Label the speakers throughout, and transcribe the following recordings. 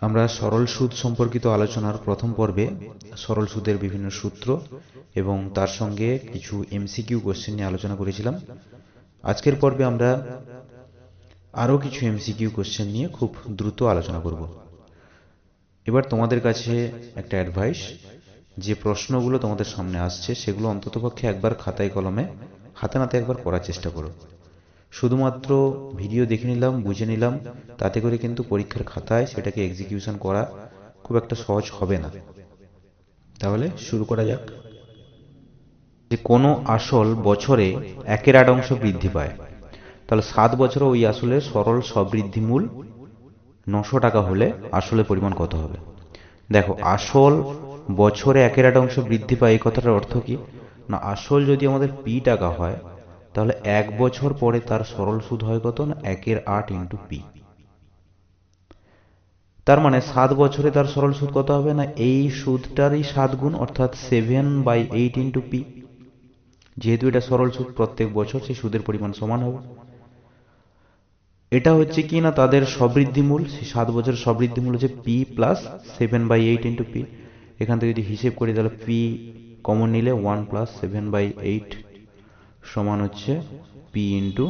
Speaker 1: আমরা সরল সুদ সম্পর্কিত আলোচনার প্রথম পর্বে সরল সুদের বিভিন্ন সূত্র এবং তার সঙ্গে কিছু এমসিকিউ কোশ্চেন নিয়ে আলোচনা করেছিলাম। আজকের পর্বে আমরা আরও কিছু এমসিকিউ কোশ্চেন নিয়ে খুব দ্রুত আলোচনা করব। এবার তোমাদের কাছে একটা অ্যাডভাইস, যে প্রশ্নগুলো তোমাদের সামনে আসছে সেগুলো অন্ততপক্ষে একবার খাতায় কলমে হাতে নাতে একবার করার চেষ্টা করো। শুধুমাত্র ভিডিও দেখে নিলাম, বুঝে নিলাম, তাতে করে কিন্তু পরীক্ষার খাতায় সেটাকে এক্সিকিউশন করা খুব একটা সহজ হবে না। তাহলে শুরু করা যাক। যে কোনো আসল বছরে 1/8 বৃদ্ধি পায়, তাহলে 7 বছরে ওই আসলের সরল সবৃদ্ধি মূল 900 টাকা হলে আসলের পরিমাণ কত হবে? দেখো, আসল বছরে 1/8 বৃদ্ধি পায় এই কথাটার অর্থ কি না, আসল যদি আমাদের পি টাকা হয় তাহলে 1 বছর পরে তার সরল সুদ হয় কত না 1/8 ইন্টু পি। তার মানে 7 বছরে তার সরল সুদ কত হবে না এই সুদটারই 7 গুণ, অর্থাৎ 7/8 ইন্টু পি। যেহেতু এটা সরল সুদ, প্রত্যেক বছর সেই সুদের পরিমাণ সমান হবে। এটা হচ্ছে কি না তাদের সবৃদ্ধি মূল, সেই 7 বছরের সবৃদ্ধি মূল হচ্ছে পি প্লাস 7/8 ইন্টু পি। এখান থেকে যদি হিসেব করি তাহলে পি কমন নিলে 1 প্লাস 7/8 সমান হচ্ছে পি ইন্টু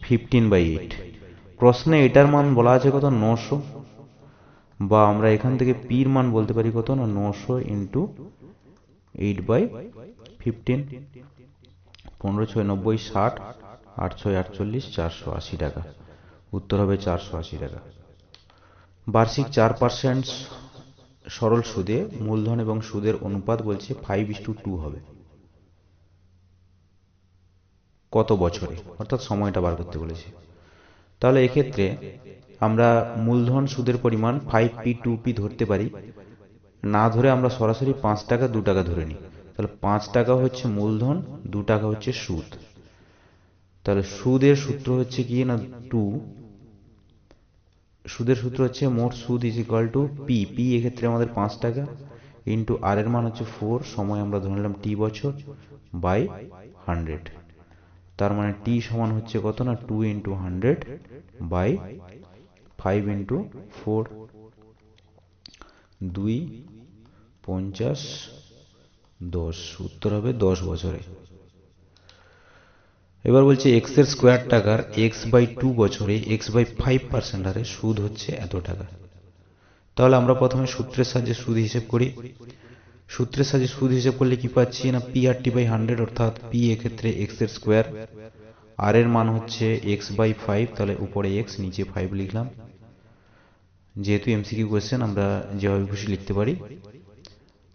Speaker 1: 15/8। প্রশ্নে এটার মান বলা আছে কত 900, বা আমরা এখান থেকে পির মান বলতে পারি কত না 900 ইন্টু 8/15। 15 6 90 60, 8 6 48, 480 টাকা। উত্তর হবে 480 টাকা। বার্ষিক 4% সরল সুদে মূলধন এবং সুদের অনুপাত বলছে 5:2 হবে কত বছরে, অর্থাৎ সময়টা বার করতে বলেছে। তাহলে এক্ষেত্রে আমরা মূলধন সুদের পরিমাণ 5p2p ধরতে পারি, না ধরে আমরা সরাসরি 5 টাকা 2 টাকা ধরে নিই। তাহলে 5 টাকা হচ্ছে মূলধন, 2 টাকা হচ্ছে সুদ। তাহলে সুদের সূত্র হচ্ছে কি না 2, সুদের সূত্র হচ্ছে মোট সুদ is equal two P, P এক্ষেত্রে আমাদের 5 টাকা, ইন্টু আর এর মান হচ্ছে 4, সময় আমরা ধরে নিলাম টি বছর, বাই 100। তার মানে টি সমান হচ্ছে কত না 2 ইন্টু 100 বাই 5 ইন্টু 4, 2 50 10, উত্তর হবে 10 বছরে। এবার বলছে এক্স এর স্কোয়ার টাকার x/2 বছরে x/5% হারে সুদ হচ্ছে এত টাকা। তাহলে আমরা প্রথমে সূত্রের সাহায্যে সুদ হিসেব করি। সূত্রের সাহায্যে সুদ হিসেব করলে কি পাচ্ছি না p/100, অর্থাৎ পি এক্ষেত্রে এক্স এর স্কোয়ার, আর এর মান হচ্ছে x/5, তাহলে উপরে x নিচে 5 লিখলাম। যেহেতু এমসিকিউ কোশ্চেন আমরা যেভাবে খুশি লিখতে পারি।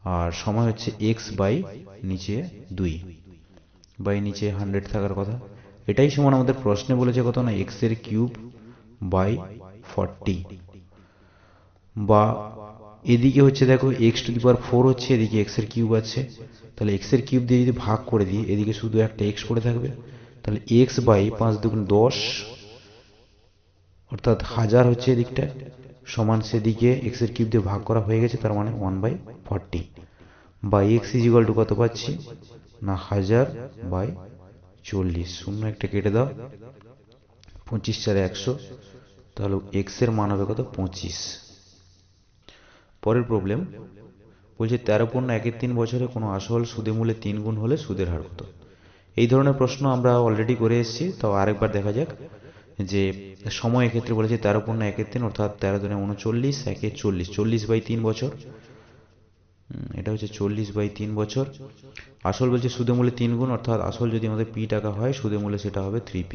Speaker 1: আর সময় হচ্ছে x বাই নিচে 2 বাই নিচে 100 থাকার কথা। এটাই সমান আমাদের প্রশ্নে বলেছে কত না x এর কিউব বাই 40, বা এদিকে হচ্ছে দেখো x⁴ হচ্ছে, এদিকে x এর কিউব আছে, তাহলে x এর কিউব দিয়ে যদি ভাগ করে দিই এদিকে শুধু একটা x পড়ে থাকবে। তাহলে x বাই 5 দুগুণ 10, অর্থাৎ 1000 হচ্ছে এদিকটা, সমান সেদিকে x এর কিউব দিয়ে ভাগ করা হয়ে গেছে, তার মানে 1/40, বা x ইজ ইকুয়াল টু কত পাচ্ছি না 1000/40। শূন্য একটা কেটে দাও, 25 4 100, তাহলে x এর মান হবে কত 25। পরের প্রবলেম বলছে 13.13 বছরে কোনো আসল সুদে মূলে 3 গুণ হলে সুদের হার কত? এই ধরনের প্রশ্ন আমরা অলরেডি করে এসেছি, তাও আরেকবার দেখা যাক। যে সময় এক্ষেত্রে বলেছে 13.13, অর্থাৎ 13 দুনে 39, একে 40, 40/3 বছর, এটা হচ্ছে 40/3 বছর। আসল বলছে সুদে মূলে 3 গুণ, অর্থাৎ আসল যদি আমাদের পি টাকা হয় সুদে মূলে সেটা হবে 3p।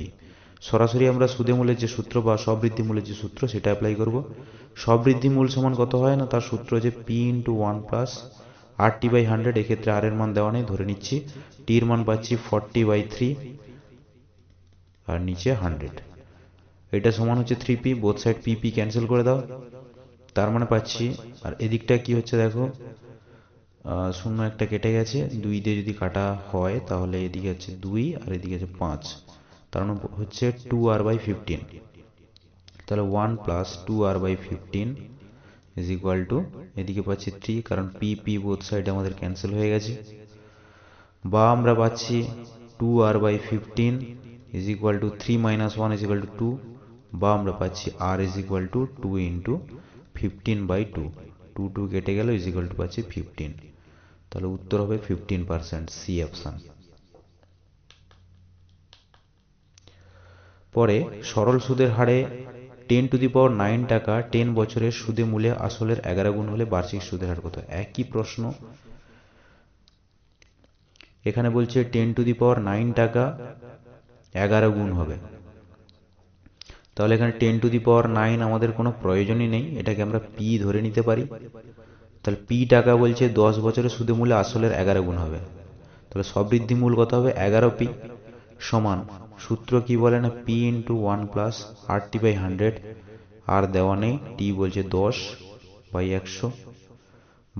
Speaker 1: সরাসরি আমরা সুদে মূলের যে সূত্র বা সবৃদ্ধি মূলের যে সূত্র সেটা অ্যাপ্লাই করব। সবৃদ্ধি মূল সমান কত হয় না, তার সূত্র হচ্ছে পি ইন্টু 1 প্লাস RT/100। এক্ষেত্রে আর এর মান দেওয়া নেই, ধরে নিচ্ছি টির মান পাচ্ছি 40/3 আর নিচে 100। এটা সমান হচ্ছে 3p, বোথ সাইড পিপি ক্যান্সেল করে দাও, তার মানে পাচ্ছি, আর এদিকটা কি হচ্ছে দেখো, শূন্য একটা কেটে গেছে, 2 দিয়ে যদি কাটা হয় তাহলে এদিকে হচ্ছে 2 আর এদিকে হচ্ছে 5, তার মানে হচ্ছে 2r/15। তাহলে 1 plus 2r/15 is equal two, এদিকে পাচ্ছি 3, কারণ পি পি বোথ সাইড আমাদের ক্যান্সেল হয়ে গেছে, বা আমরা পাচ্ছি 2r/15 is equal two 3 - 1 is equal two 2, বা আমরা পাচ্ছি r is equal two 2 into 15/2, 2 কেটে গেল ইজ ইকুয়াল টু পাচ্ছি 15। তাহলে উত্তর হবে 15%, সি অপশন। পরে সরল সুদের হারে 10⁹ টাকা 10 বছরের সুদে মূলে আসলের 11 গুণ হলে বার্ষিক সুদের হার কত? একই প্রশ্ন, এখানে বলছে 10⁹ টাকা 11 গুণ হবে। তাহলে এখানে 10⁹ আমাদের কোনো প্রয়োজনই নেই, এটাকে আমরা পি ধরে নিতে পারি। তাহলে পি টাকা বলছে 10 বছরের সুদে মূলে আসলের 11 গুণ হবে। তাহলে সবৃদ্ধি মূল কত হবে? 11p সমান, সূত্র কি বলে না, পি ইন্টু 1 প্লাস RT/100, আর দেওয়া নেই, টি বলছে 10/100,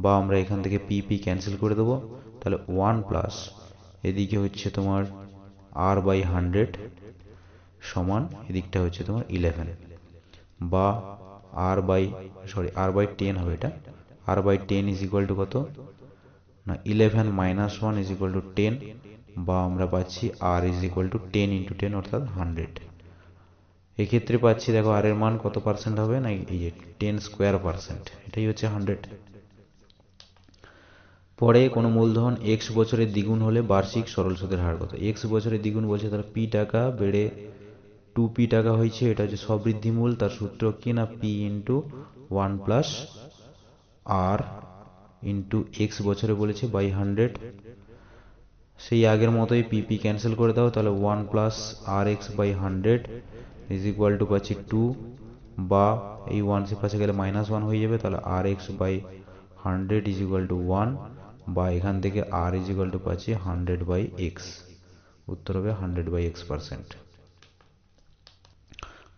Speaker 1: বা আমরা এখান থেকে পি ক্যান্সেল করে দেবো। তাহলে 1 প্লাস এদিকে হচ্ছে তোমার R/100 সমান এদিকটা হচ্ছে তোমার 11, বা R/10 হবে, এটা R/10 ইজ ইকুয়াল টু কত না 11 মাইনাস 1 ইজ ইকুয়াল টু 10, বা আমরা পাচ্ছি R is equal two 10 into 10 অর্থাৎ 100। এক্ষেত্রে পাচ্ছি দেখো আর এর মান কত পার্সেন্ট হবে না, এই যে 10²%, এটাই হচ্ছে 100। পরে কোনো মূলধন x বছরের দ্বিগুণ হলে বার্ষিক সরল সুদের হার কত? x বছরের দ্বিগুণ বলছে, তাহলে p টাকা বেড়ে 2p টাকা হয়েছে, এটা হচ্ছে সবৃদ্ধি মূল। তার সূত্র কি না, p into 1 plus r into x বছরে বলেছে বাই 100। সেই আগের মতোই পি ক্যান্সেল করে দাও, তাহলে 1 plus RX/100 is equal to পাচ্ছি 2, বা এই 1 সে পাশে গেলে -1 হয়ে যাবে, তাহলে RX/100 ইজ ইকুয়াল টু 1, বা এখান থেকে R ইজ ইকুয়াল টু পাচ্ছি 100/x। উত্তর হবে 100/x%।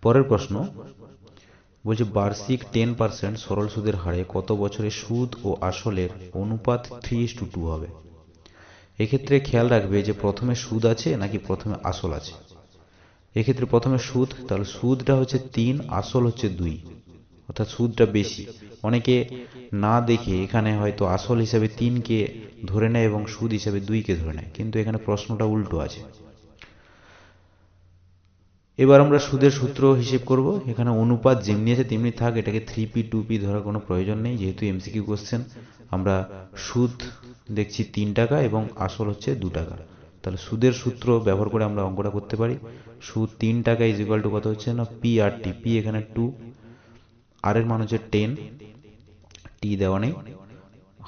Speaker 1: পরের প্রশ্ন বলছে বার্ষিক 10% সরল সুদের হারে কত বছরে সুদ ও আসলের অনুপাত 3:2 হবে? এক্ষেত্রে খেয়াল রাখবে যে প্রথমে সুদ আছে নাকি প্রথমে আসল আছে। এক্ষেত্রে প্রথমে সুদ, তাহলে সুদটা হচ্ছে 3, আসল হচ্ছে 2, অর্থাৎ সুদটা বেশি। অনেকে না দেখে এখানে হয়তো আসল হিসাবে 3কে ধরে নেয় এবং সুদ হিসাবে 2কে ধরে নেয়, কিন্তু এখানে প্রশ্নটা উল্টো আছে। এবার আমরা সুদের সূত্র হিসেব করব। এখানে অনুপাত যেমনি আছে তেমনি থাক, এটাকে 3p 2p ধরার কোনো প্রয়োজন নেই, যেহেতু এমসিকিউ কোশ্চেন। আমরা সুদ দেখছি 3 টাকা এবং আসল হচ্ছে 2 টাকা, তাহলে সুদের সূত্র ব্যবহার করে আমরা অঙ্কটা করতে পারি। সুদ 3 টাকা ইজ ইকুয়াল টু কত হচ্ছে না পি আর টি, পি এখানে 2, আর এর মান হচ্ছে 10, টি দেওয়া নেই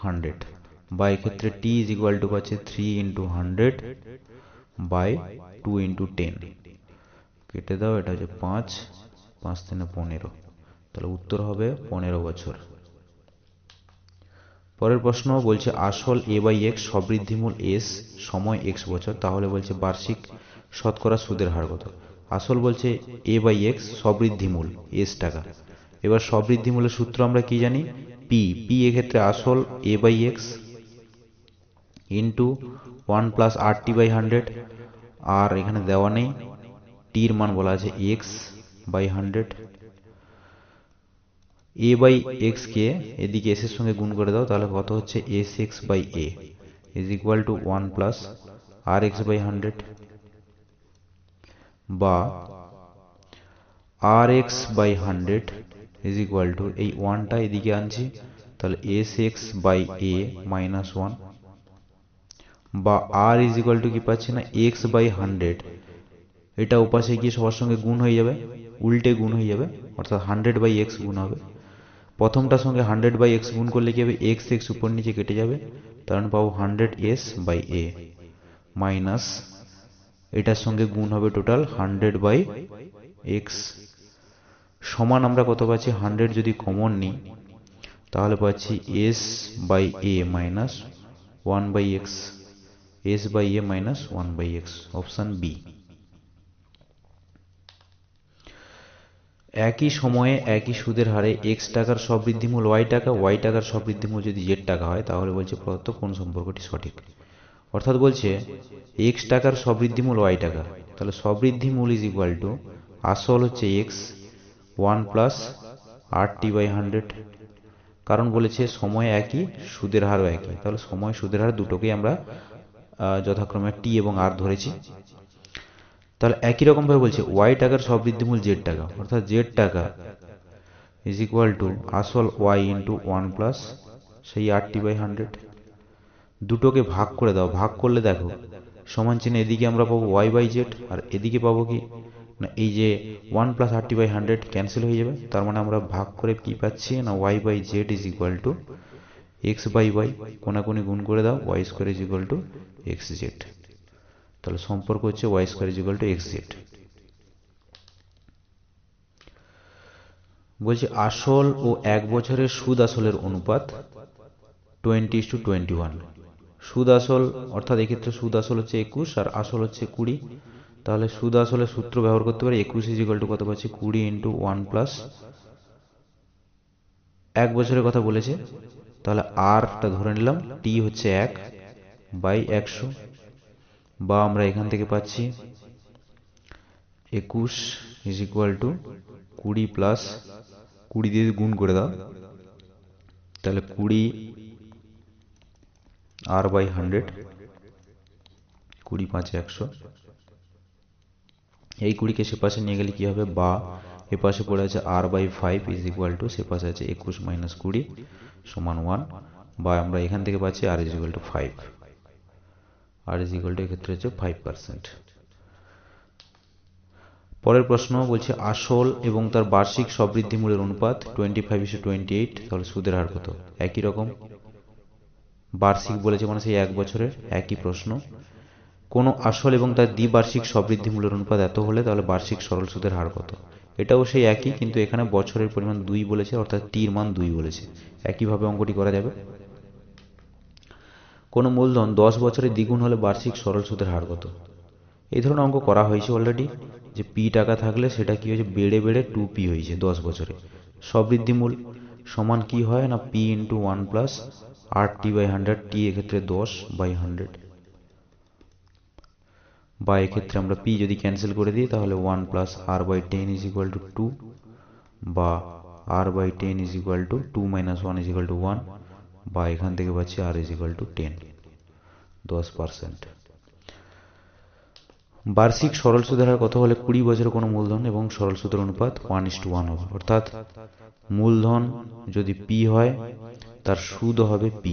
Speaker 1: 100, বা এক্ষেত্রে টি ইজ ইকুয়াল টু পাচ্ছে 3 ইন্টু 100 বাই 2 ইন্টু 10, কেটে দাও, এটা হচ্ছে 5, 5 3 15, তাহলে উত্তর হবে 15 বছর। পরের প্রশ্ন বলছে আসল a/x সবৃদ্ধিমূল s সময় x বছর, তাহলে বলছে বার্ষিক শতকরা সুদের হার কত? আসল বলছে a/x সবৃদ্ধিমূল s টাকা। এবার সবৃদ্ধিমূলের সূত্র আমরা কি জানি, p এক্ষেত্রে আসল a/x ইন্টু 1 প্লাস RT/100, আর এখানে দেওয়া নেই, টির মান বলা আছে x/100। a/x কে এদিকে s এর সঙ্গে গুণ করে দাও, তাহলে কত হচ্ছে sx/a is equal two 1 plus RX/100, বা RX/100 ইজ ইকুয়াল টু এই 1টা এদিকে আনছি, তাহলে sx/a মাইনাস 1, বা r ইজ ইকুয়াল টু কি পাচ্ছি না x/100, এটা ওপাশে গিয়ে সবার সঙ্গে গুণ হয়ে যাবে, উল্টে গুণ হয়ে যাবে, অর্থাৎ 100/x গুণ হবে। প্রথমটার সঙ্গে 100/x গুণ করলে কি হবে, x উপর নিচে কেটে যাবে, তার পাবো 100s/a মাইনাস এটার সঙ্গে গুণ হবে টোটাল 100/x, সমান আমরা কত পাচ্ছি, 100 যদি কমন নিই তাহলে পাচ্ছি s/a minus 1/x, s/a minus 1/x, option B. একই সময়ে একই সুদের হারে x টাকার সবৃদ্ধিমূল y টাকা, y টাকার সবৃদ্ধিমূল যদি z টাকা হয়, তাহলে বলছে প্রদত্ত কোন সম্পর্কটি সঠিক। অর্থাৎ বলছে x টাকার সবৃদ্ধিমূল y টাকা, তাহলে সবৃদ্ধিমূল ইজ ইকুয়াল টু আসল হচ্ছে x 1 প্লাস RT/100, কারণ বলেছে সময় একই সুদের হারও একই, তাহলে সময় সুদের হার দুটোকেই আমরা যথাক্রমে টি এবং আর ধরেছি। তাহলে একই রকম ভাবে বলছে y টাকার সবৃদ্ধিমূল z টাকা, অর্থাৎ z টাকা ইজ ইকুয়াল টু আসল ওয়াই ইন্টু 1 প্লাস সেই 8/100। দুটোকে ভাগ করে দাও, ভাগ করলে দেখো সমান চিহ্ন এদিকে আমরা পাবো y/z আর এদিকে পাবো কি না এই যে 1 প্লাস 8/100 ক্যান্সেল হয়ে যাবে, তার মানে আমরা ভাগ করে কি পাচ্ছি না y/z is equal two x/y, কোনাকুনি গুণ করে দাও y square is equal two xz। তাহলে সম্পর্ক হচ্ছে y square is equal two xz। বলছি আসল ও 1 বছরের সুদ আসলের অনুপাত 20:21। সুদ আসল অর্থাৎ এক্ষেত্রে সুদ আসল হচ্ছে 21 আর আসল হচ্ছে 20। তাহলে সুদ আসলের সূত্র ব্যবহার করতে পারি 21 ইজ ইকুয়াল টু কত পাচ্ছি 20 ইন্টু 1 প্লাস 1 বছরের কথা বলেছে, তাহলে আরটা ধরে নিলাম, টি হচ্ছে 1/100, বা আমরা এখান থেকে পাচ্ছি 21 ইজ ইকুয়াল টু 20 প্লাস 20 দিয়ে গুণ করে দাও, তাহলে 20 r/100, 20 × 5 = 100। এই 20কে সে পাশে নিয়ে গেলে কি হবে, বা এ পাশে পড়ে আছে r/5 is equal to say পাশে আছে 21 মাইনাস 20 সমান 1, বা আমরা এখান থেকে পাচ্ছি r is equal two 5। r is equal two এক্ষেত্রে হচ্ছে 5%। পরের প্রশ্ন বলছে আসল এবং তার বার্ষিক সবৃদ্ধি মূল্যের অনুপাত 25:28, তাহলে সুদের হার কত? একই রকম, বার্ষিক বলেছে মানে সেই 1 বছরের একই প্রশ্ন। কোনো আসল এবং তার দ্বিবার্ষিক সবৃদ্ধি মূল্যের অনুপাত এত হলে তাহলে বার্ষিক সরল সুদের হার কত? এটাও সেই একই, কিন্তু এখানে বছরের পরিমাণ 2 বলেছে, অর্থাৎ টির মান 2 বলেছে। একইভাবে অঙ্কটি করা যাবে। কোনো মূলধন 10 বছরে দ্বিগুণ হলে বার্ষিক সরল সুদের হার কত? এই ধরনের অঙ্ক করা হয়েছে অলরেডি, যে পি টাকা থাকলে সেটা কি হয়েছে বেড়ে বেড়ে 2p হয়েছে 10 বছরে। সবৃদ্ধি মূল সমান কি হয় না p ইন্টু 1 প্লাস r/100, টি এক্ষেত্রে 10/100, বা এক্ষেত্রে আমরা p যদি ক্যান্সেল করে দিই তাহলে 1 plus r/10 is equal two 2, বা r/10 is equal two 2 minus 1 is equal two 1, বা এখান থেকে পাচ্ছি r ইজ ইকুয়াল টু 10, 10%। বার্ষিক সরল সুদের হার কত হলে 20 বছরের কোনো মূলধন এবং সরল সুদের অনুপাত 1:1 হবে? অর্থাৎ মূলধন যদি p হয় তার সুদ হবে p,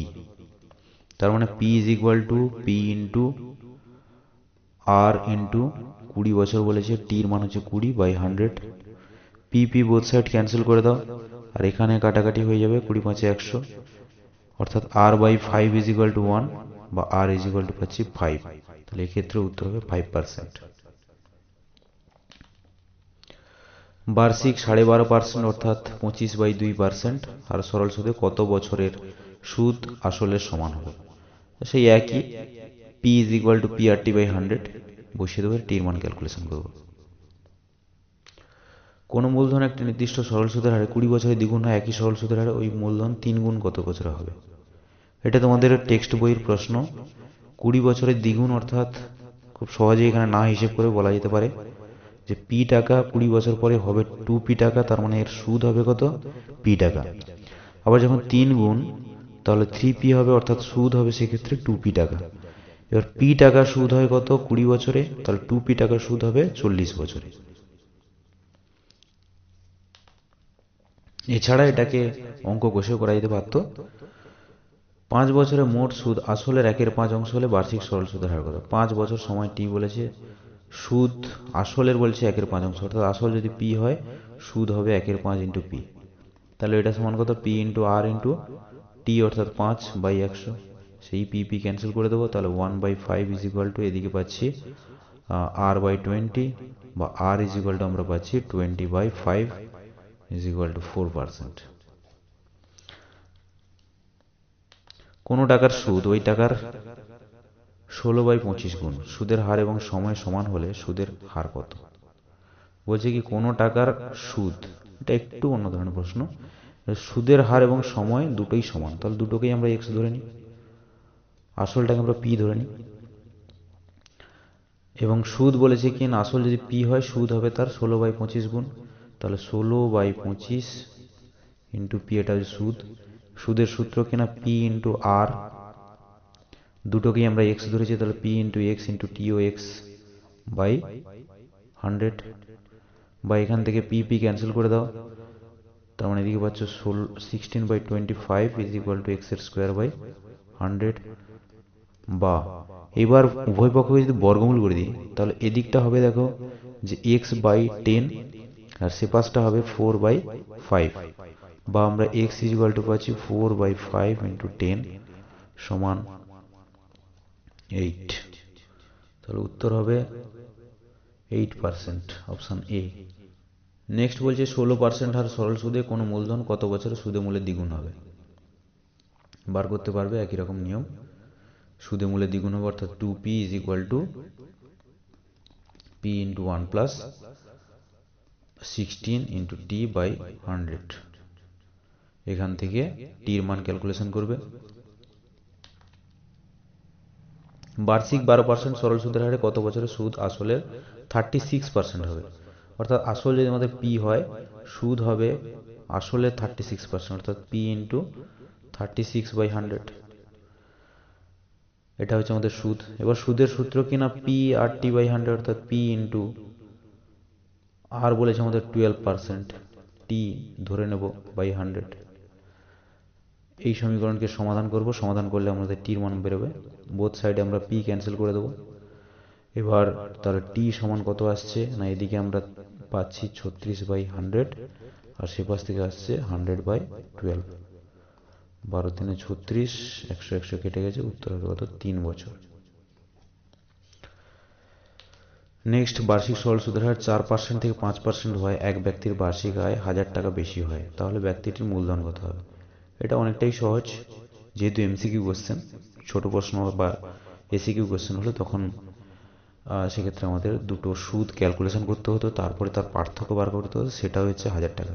Speaker 1: তার মানে p is equal to p into r into 20 বছর বলেছে, টির মান হচ্ছে 20/100। p বোথ সাইড ক্যান্সেল করে দাও, আর এখানে কাটাকাটি হয়ে যাবে 20 × 5 = 100, অর্থাৎ r/5 ইজ ইকুয়াল টু 1, বা r ইজ ইকুয়াল টু পাচ্ছি 5। তাহলে এক্ষেত্রে উত্তর হবে 5%। বার্ষিক 12.5% অর্থাৎ 25/2%, আর সরল সুদে কত বছরের সুদ আসলের সমান হবে? সেই একই, p is equal two p/100 বসিয়ে দেবো, টির মান ক্যালকুলেশন করব। কোনো মূলধন একটি নির্দিষ্ট সরল সুদের হারে 20 বছরে দ্বিগুণ হয় একই সরল সুদের হারে, ওই মূলধন 3 গুণ কত বছরে হবে? এটা তোমাদের টেক্সট বইয়ের প্রশ্ন। 20 বছরের দ্বিগুণ অর্থাৎ খুব সহজেই এখানে না হিসেব করে বলা যেতে পারে যে p টাকা 20 বছর পরে হবে 2p টাকা, তার মানে এর সুদ হবে কত? p টাকা। আবার যখন 3 গুণ তাহলে 3p হবে, অর্থাৎ সুদ হবে সেক্ষেত্রে 2p টাকা। এবার p টাকা সুদ হয় কত 20 বছরে, তাহলে 2p টাকা সুদ হবে 40 বছরে। এছাড়া এটাকে অঙ্ক কষেও করা যেতে পারত। 5 বছরে মোট সুদ আসলের 1/5 অংশ হলে বার্ষিক সরল সুদের হার কত? 5 বছর সময় টি বলেছে, সুদ আসলের বলছে 1/5 অংশ, অর্থাৎ আসল যদি p হয় সুদ হবে 1/5 ইন্টু p। তাহলে এটা সমান কত? p into r into T, অর্থাৎ 5/100। সেই p ক্যান্সেল করে দেবো, তাহলে 1/5 ইজ ইকুয়াল টু এদিকে পাচ্ছি r/20, বা r ইজ ইকুয়াল টু আমরা পাচ্ছি 20/5 ইজ ইকুয়াল টু 4%। কোনো টাকার সুদ ওই টাকার 16/25 গুণ, সুদের হার এবং সময় সমান হলে সুদের হার কত? বলছে কি কোনো টাকার সুদ, এটা একটু অন্য ধরনের প্রশ্ন। সুদের হার এবং সময় দুটোই সমান, তাহলে দুটোকেই আমরা x ধরে নিই, আসলটাকে আমরা p ধরে নিই। এবং সুদ বলেছে কি না আসল যদি p হয় সুদ হবে তার 16/25 গুণ, তাহলে 16/25 ইন্টু p, এটা হচ্ছে সুদ। সুদের সূত্র কিনা p ইন্টু r, দুটোকেই আমরা x ধরেছি, তাহলে p into x into T ও x/100, বা এখান থেকে p ক্যান্সেল করে দাও, তার মানে এদিকে পাচ্ছ 16/25 ইজ ইকুয়াল টু এক্স এর স্কোয়ার বাই 100। বা এবার উভয় পক্ষকে যদি বর্গমূল করে দিই তাহলে এদিকটা হবে দেখো যে x/10 আর সে পাশটা হবে 4/5। বা আমরা x ইজ ইকুয়াল টু পাচ্ছি 4/5 ইন্টু 10 সমান 8। তাহলে উত্তর হবে 8%, অপশান এ। নেক্সট বলছে 16% হার সরল সুদে কোনো মূলধন কত বছরে সুদে মূলে দ্বিগুণ হবে। বার করতে পারবে, একই রকম নিয়ম, সুদে মূলে দ্বিগুণ হবে অর্থাৎ 2p is equal to p into 1 plus 16 into T by 100। এখান থেকে টির মান ক্যালকুলেশন করবে। বার্ষিক 12% সরল সুদের হারে কত বছরে সুদ আসলের 36% হবে। অর্থাৎ আসল যদি আমাদের পি হয়, সুদ হবে আসলের 36%, অর্থাৎ পি ইন্টু 36/100। এটা হচ্ছে আমাদের সুদ। এবার সুদের সূত্র কিনা পি আর টি বাই 100, অর্থাৎ পি ইন্টু আর বলেছে আমাদের 12%, টি ধরে নেব বাই 100। এই সমীকরণকে সমাধান করব, সমাধান করলে আমাদের টির মান বেরোবে। বোথ সাইডে আমরা পি ক্যান্সেল করে দেবো। এবার তাহলে টি সমান কত আসছে না, এদিকে আমরা পাচ্ছি 36/100 আর সে পাশ থেকে আসছে 100/12। 12 × 36, 100 100 কেটে গেছে, উত্তর হবে কত, 3 বছর। নেক্সট, বার্ষিক সরল সুদের হার 4% থেকে 5% হয় এক ব্যক্তির বার্ষিক আয় 1000 টাকা বেশি হয়, তাহলে ব্যক্তিটির মূলধন কত হবে। এটা অনেকটাই সহজ, যেহেতু এমসিকিউ কোশ্চেন, ছোট প্রশ্ন বা এসিকিউ কোশ্চেন হলে তখন সেক্ষেত্রে আমাদের দুটো সুদ ক্যালকুলেশন করতে হতো, তারপরে তার পার্থক্য বার করতে হতো, সেটা হচ্ছে 1000 টাকা।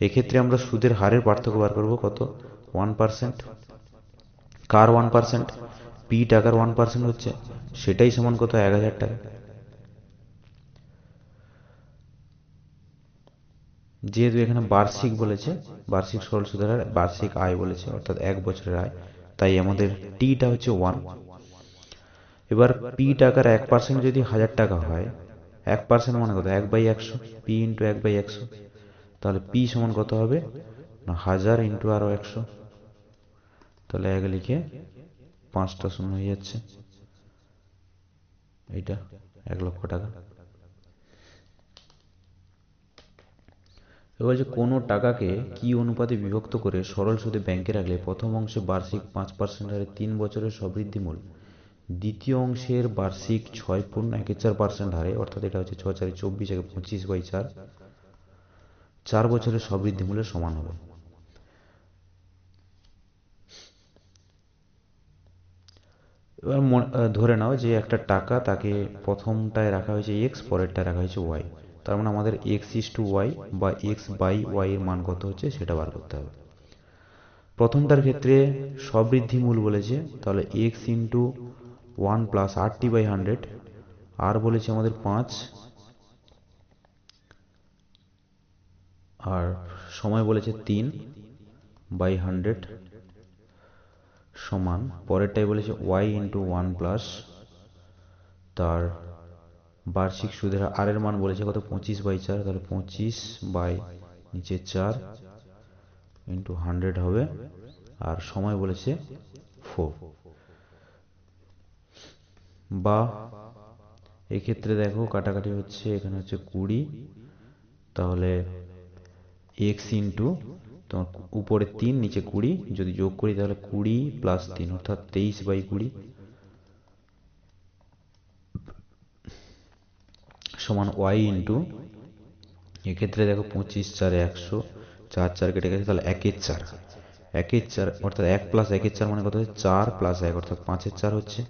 Speaker 1: এক্ষেত্রে আমরা সুদের হারের পার্থক্য বার করবো কত, 1%। কার 1%, পি টাকার 1% হচ্ছে, সেটাই সমান কত, 1000 টাকা। যেহেতু এখানে বার্ষিক বলেছে, বার্ষিক সরল সুদের হার বার্ষিক আয় বলেছে, অর্থাৎ 1 বছরের আয়, তাই আমাদের টিটা হচ্ছে 1। এবার পি টাকার 1% যদি 1000 টাকা হয়, 1% মানে কত, 1/100, পি ইন্টু 1/100। তাহলে পি সমান কত হবে না, 1000 ইন্টু আরো 100। তাহলে 1 লিখে 5টা শূন্য হয়ে যাচ্ছে, এইটা 1 লক্ষ টাকা। এবার যে কোনো টাকাকে কি অনুপাতে বিভক্ত করে সরল সুদে ব্যাংকে রাখলে প্রথম অংশে বার্ষিক 5% হারে 3 বছরের সবৃদ্ধি মূল, দ্বিতীয় অংশের বার্ষিক 6.14% হারে, অর্থাৎ এটা হচ্ছে 6 4 24 25/4, 4 বছরের সবৃদ্ধি মূলের সমান হবে। এবার ধরে নাও যে একটা টাকা, তাকে প্রথমটায় রাখা হয়েছে এক্স, পরেরটায় রাখা হয়েছে ওয়াই। তার মানে আমাদের এক্স ইস টু ওয়াই বা এক্স বাই ওয়াই এর মান কত হচ্ছে সেটা বার করতে হবে। প্রথমটার ক্ষেত্রে সবৃদ্ধি মূল বলেছে, তাহলে এক্স ইন্টু 1 প্লাস RT/100, আর বলেছে আমাদের 5, আর সময় বলেছে 3/100 সমান, পরেরটাই বলেছে ওয়াই ইন্টু 1 প্লাস তার বার্ষিক সুদের আর এর মান বলেছে কত, 25/4, তাহলে 25/4 ইন্টু 100 হবে, আর সময় বলেছে 4। বা এক্ষেত্রে দেখো কাটাকাটি হচ্ছে, এখানে হচ্ছে 20, তাহলে এক্স ইন্টু তোমার উপরে 3 নিচে 20, যদি যোগ করি তাহলে 20 প্লাস 3 অর্থাৎ 23/20 সমান ওয়াই ইন্টু, এক্ষেত্রে দেখো 25 4 100, 4 4 কেটে গেছে, তাহলে 1/4, 1/4 অর্থাৎ 1 প্লাস 1/4 মানে কত হচ্ছে 4 প্লাস 1 অর্থাৎ 5/4 হচ্ছে।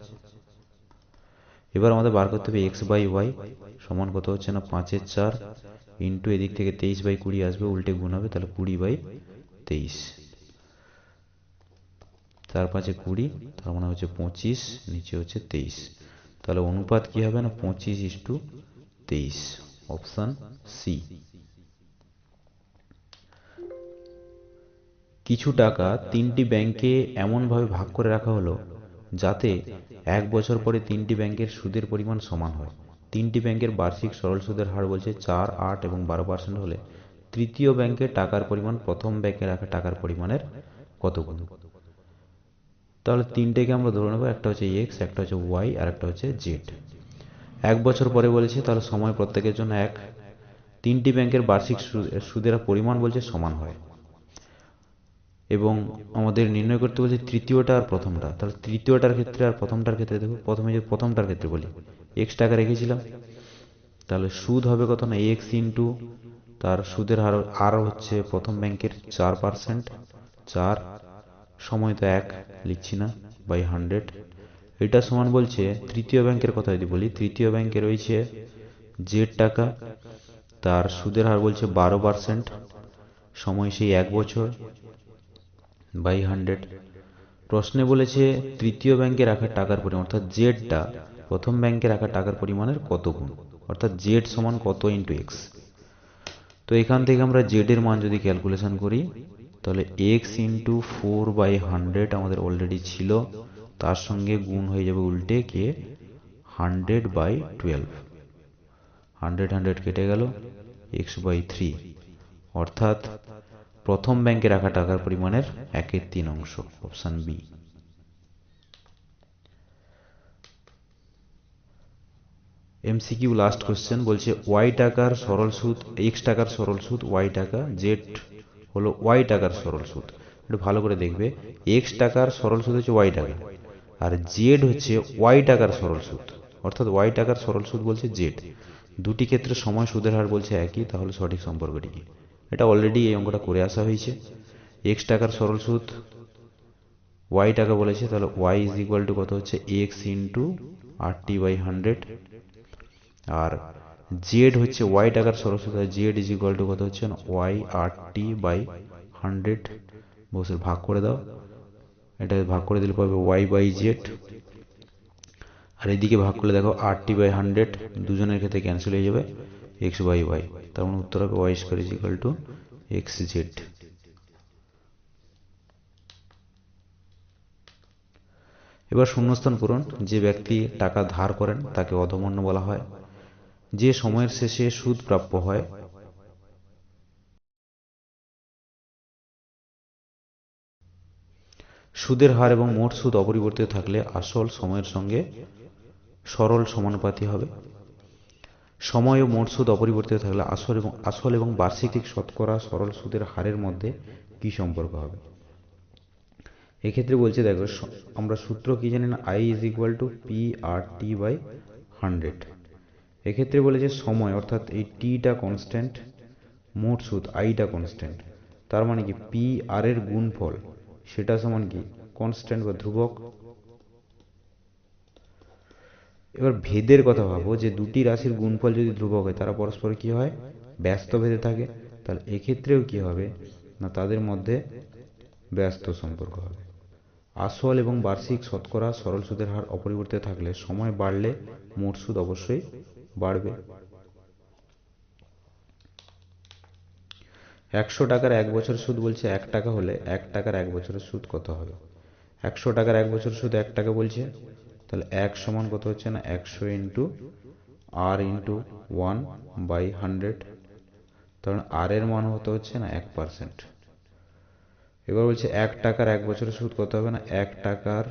Speaker 1: এবার আমাদের বার করতে হবে এক্স বাই ওয়াই সমান কত হচ্ছে না, 5/4 ইন্টু এদিক থেকে 23/20 আসবে, উল্টে গুণ হবে, তাহলে 20/23, 4 5 20, তার মানে হচ্ছে 25, নিচে হচ্ছে 23। তাহলে অনুপাত কি হবে না, 25:23, অপশন সি। কিছু টাকা 3টি ব্যাংকে এমনভাবে ভাগ করে রাখা হলো যাতে 1 বছর পরে 3টি ব্যাংকের সুদের পরিমাণ সমান হয়। 3টি ব্যাংকের বার্ষিক সরল সুদের হার বলছে 4, 8 এবং 12% হলে তৃতীয় ব্যাংকে টাকার পরিমাণ প্রথম ব্যাংকে রাখা টাকার পরিমাণের কত গুণ। তাহলে তিনটেকে আমরা ধরে নেবো, একটা হচ্ছে এক্স, একটা হচ্ছে ওয়াই, আর একটা হচ্ছে জেড। 1 বছর পরে বলেছে, তাহলে সময় প্রত্যেকের জন্য এক। তিনটি ব্যাংকের বার্ষিক সুদের পরিমাণ বলছে সমান হয়, এবং আমাদের নির্ণয় করতে বলছে তৃতীয়টা আর প্রথমটা। তাহলে তৃতীয়টার ক্ষেত্রে আর প্রথমটার ক্ষেত্রে দেখো, প্রথমে যে প্রথমটার ক্ষেত্রে বলি এক্স টাকা রেখেছিলাম, তাহলে সুদ হবে কত না এক্স ইন্টু তার সুদের হার আর হচ্ছে প্রথম ব্যাংকের 4%, 4, সময় তো এক লিখছি না, বাই 100। এটা সমান বলছে তৃতীয় ব্যাংকের কথা যদি বলি, তৃতীয় ব্যাংকে রয়েছে জেড টাকা, তার সুদের হার বলছে 12%, সময় সেই 1 বছর, বাই 100। প্রশ্নে বলেছে তৃতীয় ব্যাংকে রাখা টাকার পরিমাণ, অর্থাৎ জেডটা প্রথম ব্যাংকে রাখা টাকার পরিমাণের কত গুণ, অর্থাৎ জেড সমান কত ইন্টু এক্স। তো এখান থেকে আমরা জেড এর মান যদি ক্যালকুলেশন করি, তাহলে এক্স ইন্টু 4/100 আমাদের অলরেডি ছিল, তার সঙ্গে গুণ হয়ে যাবে উল্টে কে 100/12, 100 কেটে গেল, x/3, অর্থাৎ প্রথম ব্যাংকে রাখা টাকার পরিমাণের 1/3 অংশ, option B. MCQ last question বলছে ওয়াই টাকার সরল সুদ, এক্স টাকার সরল সুদ ওয়াই টাকা, জেড হলো ওয়াই টাকার সরল সুদ। একটু ভালো করে দেখবে, এক্স টাকার সরল সুদ হচ্ছে ওয়াই টাকা, আর জেড হচ্ছে ওয়াই টাকার সরল সুদ, অর্থাৎ ওয়াই টাকার সরল সুদ বলছে জেড। দুটি ক্ষেত্রে সময় সুদের হার বলছে একই, তাহলে সঠিক সম্পর্কটি কি? এটা অলরেডি এই অঙ্কটা করে আসা হয়েছে। এক্স টাকার সরল সুদ ওয়াই টাকা বলেছে, তাহলে ওয়াই ইজ ইকুয়াল টু কত হচ্ছে এক্স ইন্টু RT/100, আর জেড হচ্ছে ওয়াই টাকার সরল সুদ, জেড ইজ ইকুয়াল টু কত হচ্ছে না ওয়াই RT/100, বসে ভাগ করে দাও, এটা ভাগ করে দিলে পাবে y/z, আর এদিকে ভাগ করলে দেখো RT/100 দুজনের ক্ষেত্রে ক্যান্সেল হয়ে যাবে, x/y, তার মানে উত্তর হবে y² is equal two xz। এবার শূন্যস্থান পূরণ। যে ব্যক্তি টাকা ধার করেন তাকে অধমন্য বলা হয়। যে সময়ের শেষে সুদ প্রাপ্য হয় সুদের হার এবং মোট সুদ অপরিবর্তিত থাকলে আসল সময়ের সঙ্গে সরল সমানুপাতি হবে। সময় ও মোট সুদ অপরিবর্তিত থাকলে আসল এবং বার্ষিক শতকরা সরল সুদের হারের মধ্যে কি সম্পর্ক হবে? এক্ষেত্রে বলছে দেখো, আমরা সূত্র কি জানি না, I is equal two PRT/100। এক্ষেত্রে বলেছে সময়, অর্থাৎ এই টিটা কনস্ট্যান্ট, মোট সুদ আইটা কনস্ট্যান্ট, তার মানে কি পি আর এর গুণফল সেটা সমান কি কনস্ট্যান্ট বা ধ্রুবক। এবার ভেদের কথা ভাবো, যে দুটি রাশির গুণফল যদি ধ্রুবক হয় তারা পরস্পর কি হয়, ব্যস্ত ভেদে থাকে, তাহলে এক্ষেত্রেও কি হবে না তাদের মধ্যে ব্যস্ত সম্পর্ক হবে। আসল এবং বার্ষিক শতকরা সরল সুদের হার অপরিবর্তিত থাকলে সময় বাড়লে মোট সুদ অবশ্যই বাড়বে। 100 টাকার 1 বছরের সুদ বলছে 1 টাকা হলে 1 টাকার 1 বছরের সুদ কত হবে? 100 টাকার 1 বছরের সুদ 1 টাকা বলছে, তাহলে 1 সমান কত হচ্ছে না 100 ইন্টু আর ইন্টু 1/100, কারণ আর এর মান হতে হচ্ছে না 1%। এবার বলছে 1 টাকার 1 বছরের সুদ কত হবে না 1 টাকার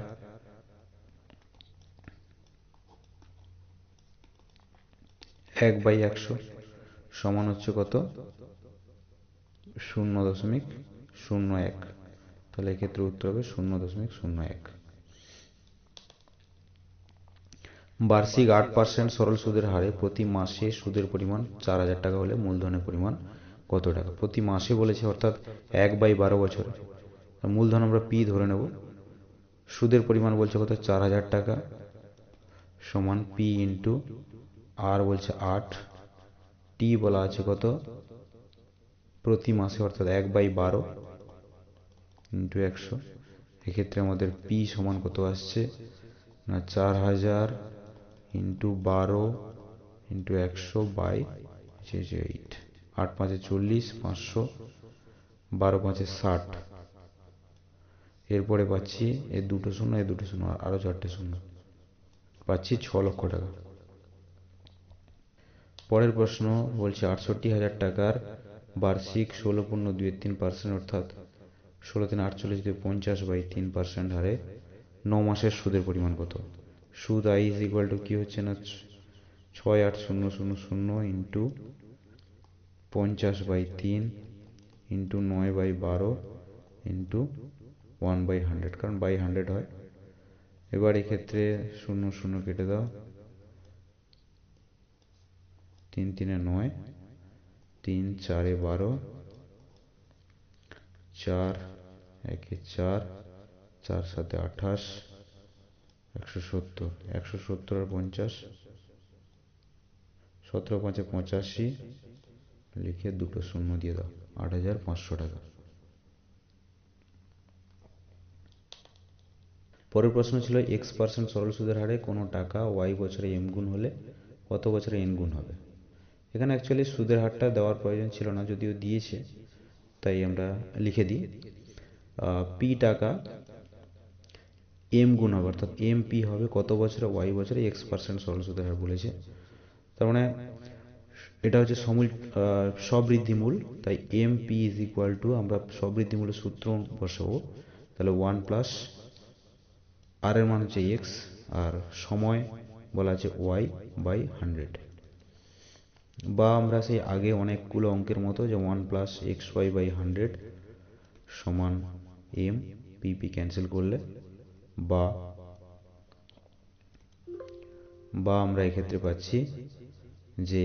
Speaker 1: 1/100 সমান হচ্ছে কত 0.01, তাহলে এক্ষেত্রে উত্তর হবে 0.01। বার্ষিক 8% সরল সুদের হারে প্রতি মাসে সুদের পরিমাণ 4000 টাকা হলে মূলধনের পরিমাণ কত টাকা? প্রতি মাসে বলেছে, অর্থাৎ 1/12 বছরে, মূলধন আমরা পি ধরে নেব, সুদের পরিমাণ বলছে কত 4000 টাকা, সমান পি ইন্টু আর বলছে 8, টি বলা আছে কত প্রতি মাসে, অর্থাৎ 1/12 ইন্টু 100। এক্ষেত্রে আমাদের পি সমান কত আসছে না 4000 ইন্টু 12 ইন্টু 100/8, 8 5 40, 500, 12 5 60, এরপরে পাচ্ছি এ দুটো শূন্য, এ দুটো শূন্য, আরো 4টে শূন্য, পাচ্ছি 6 লক্ষ টাকা। পরের প্রশ্ন বলছে 68,000 টাকার বার্ষিক 16.23% অর্থাৎ 16×3=48/3% হারে 9 মাসের সুদের পরিমাণ কত? সুদ আই ইজ ইকুয়াল টু কি হচ্ছে না 68000 ইন্টু 50/3 ইন্টু 9/12 ইন্টু 1/100, কারণ বাই 100 হয়। এবার এক্ষেত্রে 0 কেটে দাও, 3 3 9, 3 4 12, 4 1 4, 4 7 28, 170, 170 আর 50, 17 5 85 লিখে দুটো শূন্য দিয়ে দাও, 8500 টাকা। পরের প্রশ্ন ছিল x% সরল সুদের হারে কোনো টাকা y বছরে m গুণ হলে কত বছরে n গুণ হবে? এখানে অ্যাকচুয়ালি সুদের হারটা দেওয়ার প্রয়োজন ছিল না, যদিও দিয়েছে তাই আমরা লিখে দিই p টাকা m গুণ হবে, অর্থাৎ mp হবে কত বছরে y বছরে x% সরল সুদের হার বলেছে। তার মানে এটা হচ্ছে সবৃদ্ধিমূল, তাই mp ইজ ইকুয়াল টু আমরা সবৃদ্ধিমূলের সূত্র বসাবো, তাহলে 1 প্লাস আর এর মান হচ্ছে x আর সময় বলা আছে y বাই 100, বা আমরা সেই আগে অনেকগুলো অঙ্কের মতো যে 1 প্লাস xy বাই 100 সমান m, pp ক্যান্সেল করলে, বা আমরা এক্ষেত্রে পাচ্ছি যে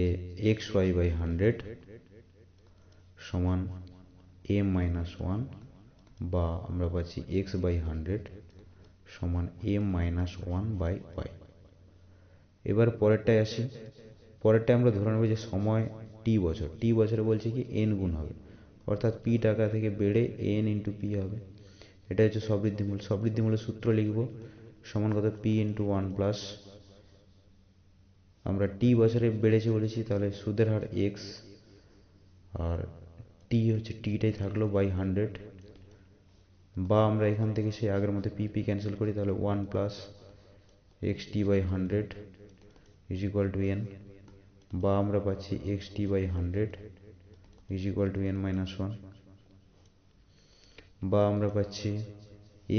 Speaker 1: xy বাই 100 সমান m মাইনাস 1, বা আমরা পাচ্ছি x বাই 100 সমান m মাইনাস 1 বাই y। এবার পরেরটায় আসি, পরেরটায় আমরা ধরে নেব যে সময় t বছরে বলছে কি n গুণ হবে, অর্থাৎ p টাকা থেকে বেড়ে n ইন্টু p হবে। এটা হচ্ছে সবৃদ্ধিমূল, সবৃদ্ধিমূলের সূত্র লিখব সমান কত p ইন্টু 1 প্লাস, আমরা t বছরে বেড়েছে বলেছি তাহলে সুদের হার x আর t হচ্ছে tটাই থাকলো বাই 100, বা আমরা এখান থেকে সেই আগের মধ্যে pp ক্যান্সেল করি, তাহলে 1 plus xt by 100 is equal to n, বা আমরা পাচ্ছি xt by 100 is equal to n minus 1, বা আমরা পাচ্ছি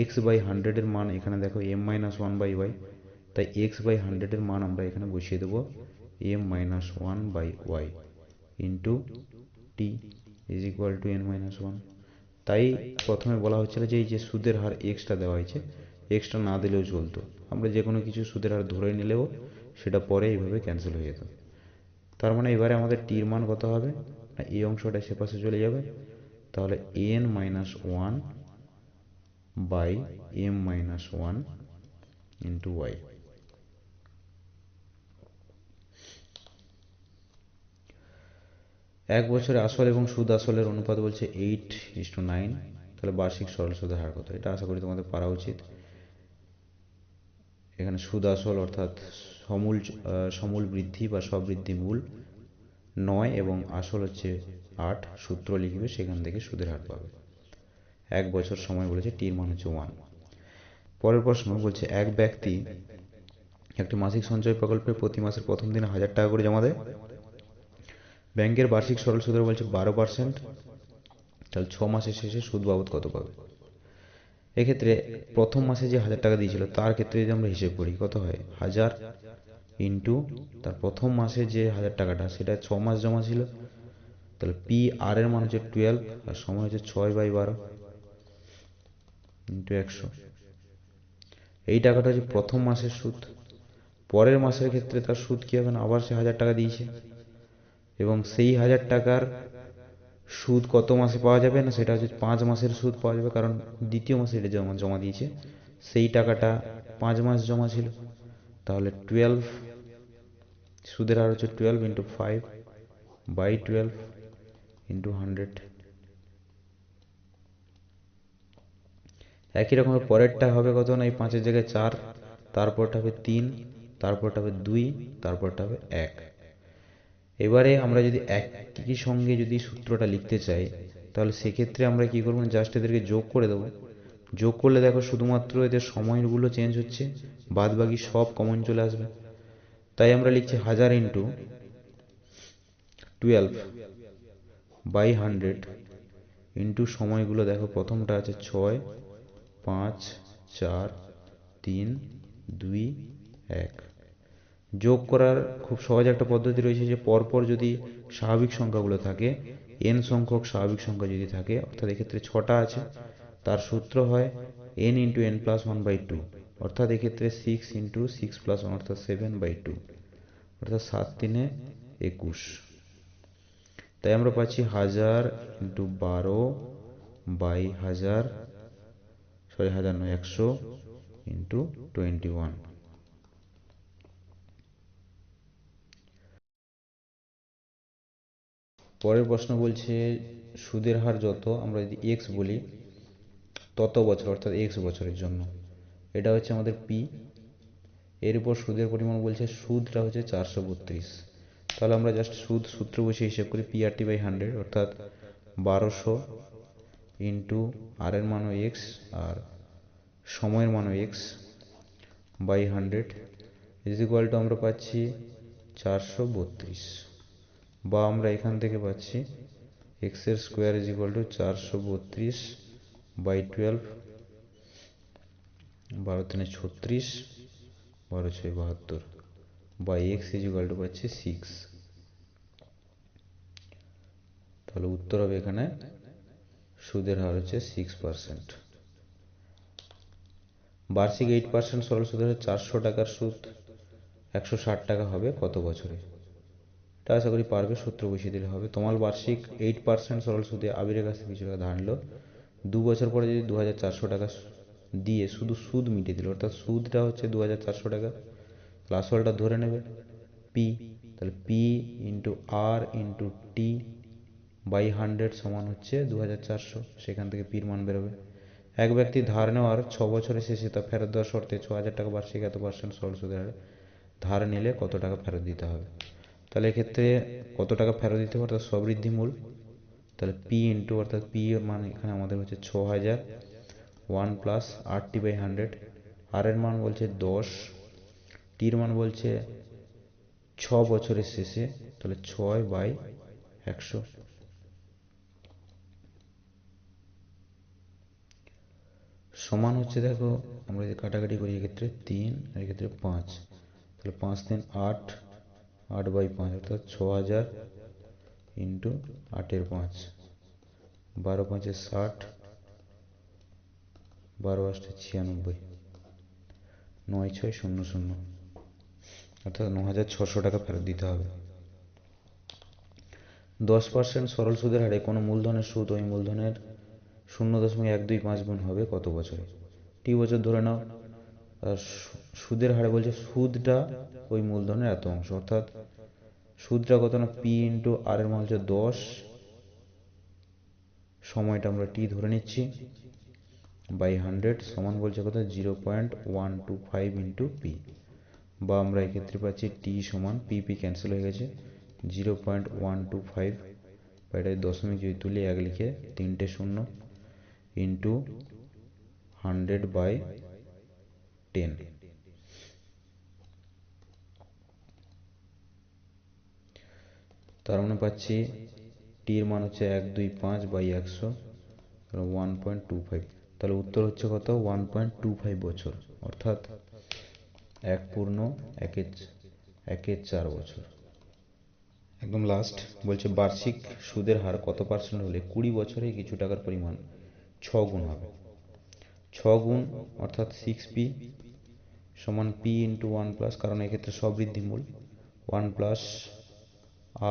Speaker 1: x বাই 100 এর মান এখানে দেখো m মাইনাস 1 বাই y, তাই x বাই 100 এর মান আমরা এখানে বসিয়ে দেবো m minus 1 by y into t is equal to n minus 1। তাই প্রথমে বলা হচ্ছিল যে এই যে সুদের হার এক্সটা দেওয়া হয়েছে, এক্সটা না দিলেও চলতো, আমরা যে কোনো কিছু সুদের হার ধরে নিলেও সেটা পরে এইভাবে ক্যান্সেল হয়ে যেত। তার মানে এবারে আমাদের টির মান কত হবে না, এই অংশটা সে পাশে চলে যাবে, তাহলে n minus 1 by m minus 1 into y। এক বছরে আসল এবং সুদ আসলের অনুপাত বলছে 8:9, তাহলে বার্ষিক সরল সুদের হার কত? এটা আশা করি তোমাদের পারা উচিত। এখানে সুদ আসল অর্থাৎ সমূল বৃদ্ধি বা সবৃদ্ধি মূল 9 এবং আসল হচ্ছে 8, সূত্র লিখবে সেখান থেকে সুদের হার পাবে। এক বছর সময় বলেছে, টির মান হচ্ছে 1। পরের প্রশ্ন বলছে এক ব্যক্তি একটি মাসিক সঞ্চয় প্রকল্পে প্রতি মাসের প্রথম দিনে 1000 টাকা করে জমা দেয়, ব্যাংকের বার্ষিক সরল সুদের বলছে 12%, তাহলে 6 মাসের শেষে সুদ বাবদ কত পাবে? এক্ষেত্রে প্রথম মাসে যে 1000 টাকা দিয়েছিল তার ক্ষেত্রে যদি আমরা হিসেব করি কত হয়, 1000 ইন্টু তার প্রথম মাসে যে 1000 টাকাটা সেটা 6 মাস জমা ছিল, তাহলে পি আর এর মান হচ্ছে 12 আর সময় হচ্ছে 6/12 ইন্টু 100। এই টাকাটা হচ্ছে প্রথম মাসের সুদ। পরের মাসের ক্ষেত্রে তার সুদ কি হবে না, আবার সে 1000 টাকা দিয়েছে এবং সেই 1000 টাকার সুদ কত মাসে পাওয়া যাবে না, সেটা হচ্ছে 5 মাসের সুদ পাওয়া যাবে, কারণ দ্বিতীয় মাসে এটা জমা দিয়েছে, সেই টাকাটা 5 মাস জমা ছিল, তাহলে 12 সুদের হার হচ্ছে 12 ইন্টু 5 বাই 12 ইন্টু 100। একই রকম পরেরটা হবে কত না, এই 5-এর জায়গায় 4, তারপরটা হবে 3, তারপরটা হবে 2, তারপরটা হবে 1। এবারে আমরা যদি একই সঙ্গে যদি সূত্রটা লিখতে চাই তাহলে সেক্ষেত্রে আমরা কি করবো, জাস্ট এদেরকে যোগ করে দেবো। যোগ করলে দেখো শুধুমাত্র এদের সময়গুলো চেঞ্জ হচ্ছে, বাদ বাকি সব কমন চলে আসবে। তাই আমরা লিখছি 1000 ইন্টু 12 বাই 100 ইন্টু সময়গুলো দেখো, প্রথমটা আছে 6, 5, 4, 3, 2, 1। যোগ করার খুব সহজ একটা পদ্ধতি রয়েছে, যে পরপর যদি স্বাভাবিক সংখ্যাগুলো থাকে, n সংখ্যক স্বাভাবিক সংখ্যা যদি থাকে, অর্থাৎ এক্ষেত্রে 6টা আছে, তার সূত্র হয় n ইন্টু n প্লাস 1/2, অর্থাৎ এক্ষেত্রে 6 ইন্টু 6 প্লাস 1 অর্থাৎ 7/2, অর্থাৎ 7×3 = 21। তাই আমরা পাচ্ছি 1000 ইন্টু 12 বাই 1000, সরি 1000 নয় 100 ইন্টু 21। পরের প্রশ্ন বলছে সুদের হার যত, আমরা যদি x বলি, তত বছর অর্থাৎ x বছরের জন্য, এটা হচ্ছে আমাদের p। এর উপর সুদের পরিমাণ বলছে, সুদটা হচ্ছে 432। তাহলে আমরা জাস্ট সুদ সূত্র বসিয়ে হিসেব করি, PRT/100 অর্থাৎ 1200 ইন্টু আর এর মানও x আর সময়ের মানও x by 100 is equal to আমরা পাচ্ছি 432, বা আমরা এখান থেকে পাচ্ছি x এর square is equal to 432 by 12, 12×3 = 36, 12×6 = 72, by x is equal to পাচ্ছি 6। তাহলে উত্তর হবে এখানে সুদের হার হচ্ছে 6%। বার্ষিক 8% সরল সুদ হলে 400 টাকার সুদ 160 টাকা হবে কত বছরে? এটা আশা করি পারবে, সূত্র বসিয়ে দিলে হবে। তোমার বার্ষিক 8% সরল সুদে আবিরের কাছে কিছু টাকা ধার নিল, 2 বছর পরে যদি 2400 টাকা দিয়ে শুধু সুদ মিটিয়ে দিল, অর্থাৎ সুদটা হচ্ছে 2400 টাকা, আসলটা ধরে নেবে পি। তাহলে P into R into T by 100 সমান হচ্ছে 2400, সেখান থেকে পির মান বেরোবে। এক ব্যক্তি ধার নেওয়ার 6 বছরের শেষে তা ফেরত দেওয়ার শর্তে 6000 টাকা বার্ষিক এত % সরল সুদের হারে ধার নিলে কত টাকা ফেরত দিতে হবে? তাহলে এক্ষেত্রে কত টাকা ফেরত দিতে হবে, অর্থাৎ সবৃদ্ধি মূল। তাহলে পি ইন্টু, অর্থাৎ পি এর মান এখানে আমাদের হচ্ছে 6000, 1 প্লাস RT/100, আর এর মান বলছে 10, টির মান বলছে 6 বছরের শেষে, তাহলে 6/100। সমান হচ্ছে, দেখো আমরা যদি কাটাকাটি করি, এক্ষেত্রে 3 আর এক্ষেত্রে 5, তাহলে 5×3 = 8, 8/5 অর্থাৎ 6000 ইন্টু 8/5, 12×5 = 60, 12×8 = 96, 9600, অর্থাৎ 9600 টাকা ফেরত দিতে হবে। 10% সরল সুদের হারে কোনো মূলধনের সুদ ওই মূলধনের 0.125 গুণ হবে কত বছরে? টি বছর ধরে নাও। আর সুদের হারে বলছে সুদটা ওই মূলধনের এত অংশ, অর্থাৎ সুদটা কত না, পি ইন্টু আর এর মান হচ্ছে 10, সময়টা আমরা টি ধরে নিচ্ছি, বাই 100 সমান বলছে কত, 0.125 ইন্টু পি, বা আমরা এক্ষেত্রে পাচ্ছি টি সমান পি পি ক্যান্সেল হয়ে গেছে, 0.125, বা এটা দশমিক যদি তুলি 1 লিখে 3টে 0 ইন্টু 100/10, তার মানে পাচ্ছি টির মান হচ্ছে 125/100, 1.25। তাহলে উত্তর হচ্ছে কত, 1.25 বছর, অর্থাৎ 1.114 বছর। একদম লাস্ট বলছে বার্ষিক সুদের হার কত % হলে 20 বছরে কিছু টাকার পরিমাণ 6 গুণ হবে? 6 গুণ অর্থাৎ 6p সমান p ইন্টু 1 প্লাস, কারণ এক্ষেত্রে সবৃদ্ধি মূল, 1 প্লাস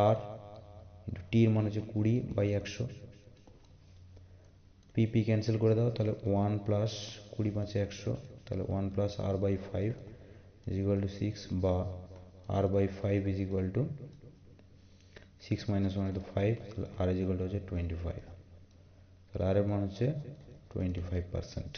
Speaker 1: আর ইন্টু টির মান হচ্ছে 20/100, পি ক্যান্সেল করে দাও, তাহলে 1 প্লাস 20×5 = 100, তাহলে 1 plus r/5 is equal two 6, বা r/5 ইজ ইকুয়াল টু 6 - 1 = 5, তাহলে r ইজ ইকুয়াল টু হচ্ছে 25, তাহলে আর এর মান হচ্ছে 25%।